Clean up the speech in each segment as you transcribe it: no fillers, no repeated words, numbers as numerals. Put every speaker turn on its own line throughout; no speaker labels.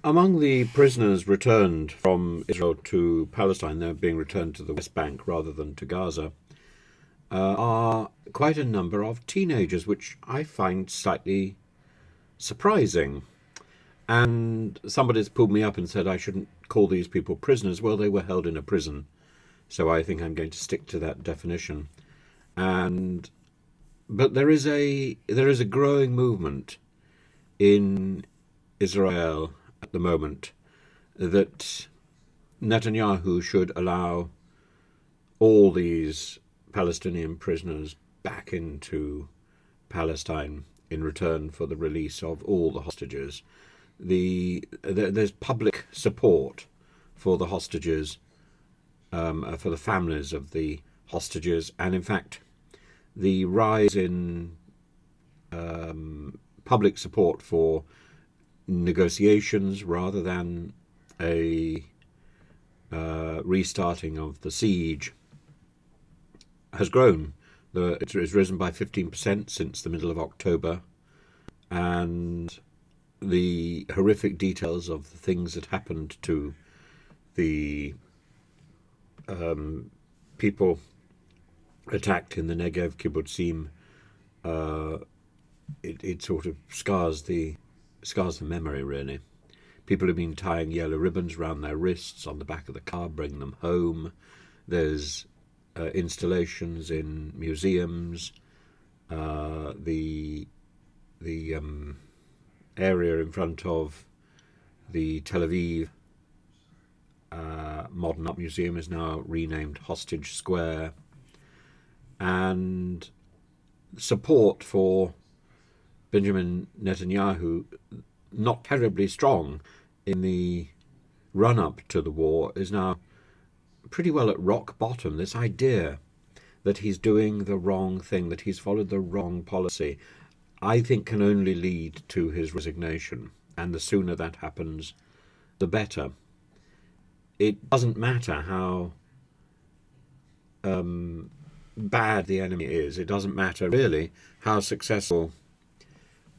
Among the prisoners returned from Israel to Palestine, they're being returned to the West Bank rather than to Gaza, are quite a number of teenagers, which I find slightly surprising. And somebody's pulled me up and said I shouldn't call these people prisoners. Well, they were held in a prison, so I think I'm going to stick to that definition. And but there is a growing movement in Israel at the moment that Netanyahu should allow all these Palestinian prisoners back into Palestine in return for the release of all the hostages. There's public support for the hostages, for the families of the hostages, and in fact, the rise in public support for negotiations rather than a restarting of the siege has grown. It's risen by 15% since the middle of October, and the horrific details of the things that happened to the people attacked in the Negev kibbutzim, it sort of scars the memory, really. People have been tying yellow ribbons around their wrists on the back of the car, bringing them home. There's installations in museums. The area in front of the Tel Aviv Modern Art Museum is now renamed Hostage Square, and support for Benjamin Netanyahu, not terribly strong in the run-up to the war, is now pretty well at rock bottom. This idea that he's doing the wrong thing, that he's followed the wrong policy, I think can only lead to his resignation. And the sooner that happens, the better. It doesn't matter how bad the enemy is. It doesn't matter really how successful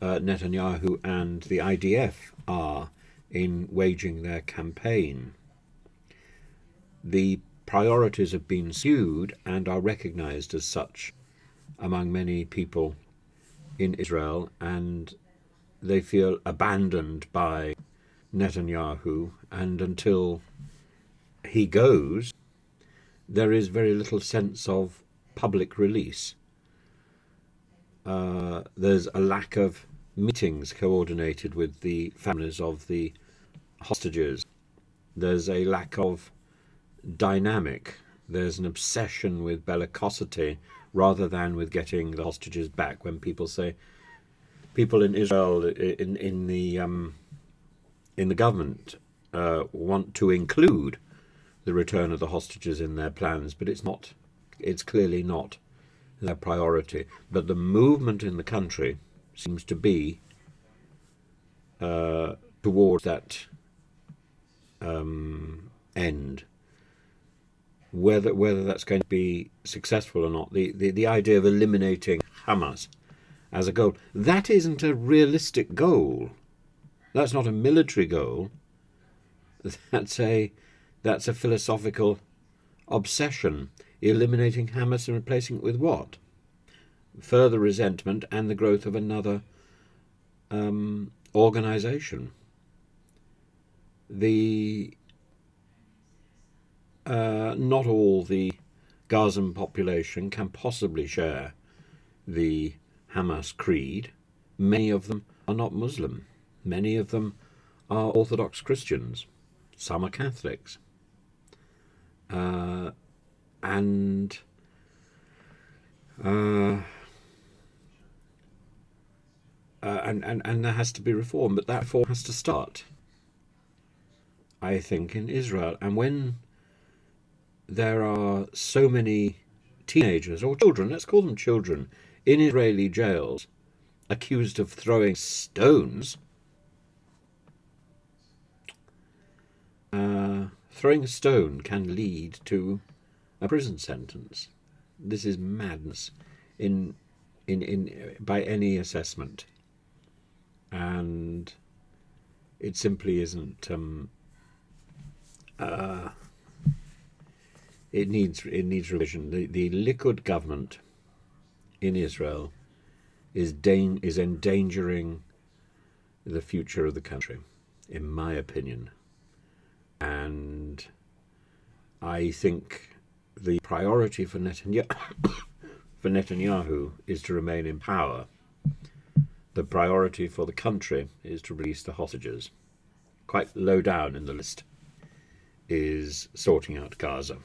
Netanyahu and the IDF are in waging their campaign. The priorities have been skewed and are recognized as such among many people in Israel, and they feel abandoned by Netanyahu, and until he goes, there is very little sense of public release. There's a lack of meetings coordinated with the families of the hostages. There's a lack of dynamic. There's an obsession with bellicosity rather than with getting the hostages back. When people say, people in Israel in the government want to include the return of the hostages in their plans, but it's not. It's clearly not their priority. But the movement in the country seems to be towards that end. Whether that's going to be successful or not, the idea of eliminating Hamas as a goal, that isn't a realistic goal. That's not a military goal. That's a philosophical obsession. Eliminating Hamas and replacing it with what? Further resentment and the growth of another organization. Not all the Gazan population can possibly share the Hamas creed. Many of them are not Muslim. Many of them are Orthodox Christians. Some are Catholics. And there has to be reform, but that reform has to start, I think, in Israel. And when there are so many teenagers, or children, let's call them children, in Israeli jails, accused of throwing stones, throwing a stone can lead to a prison sentence. This is madness in by any assessment. And It simply isn't. It needs revision. The Likud government in Israel is endangering the future of the country, in my opinion. And I think the priority for Netanyahu is to remain in power. The priority for the country is to release the hostages. Quite low down in the list is sorting out Gaza.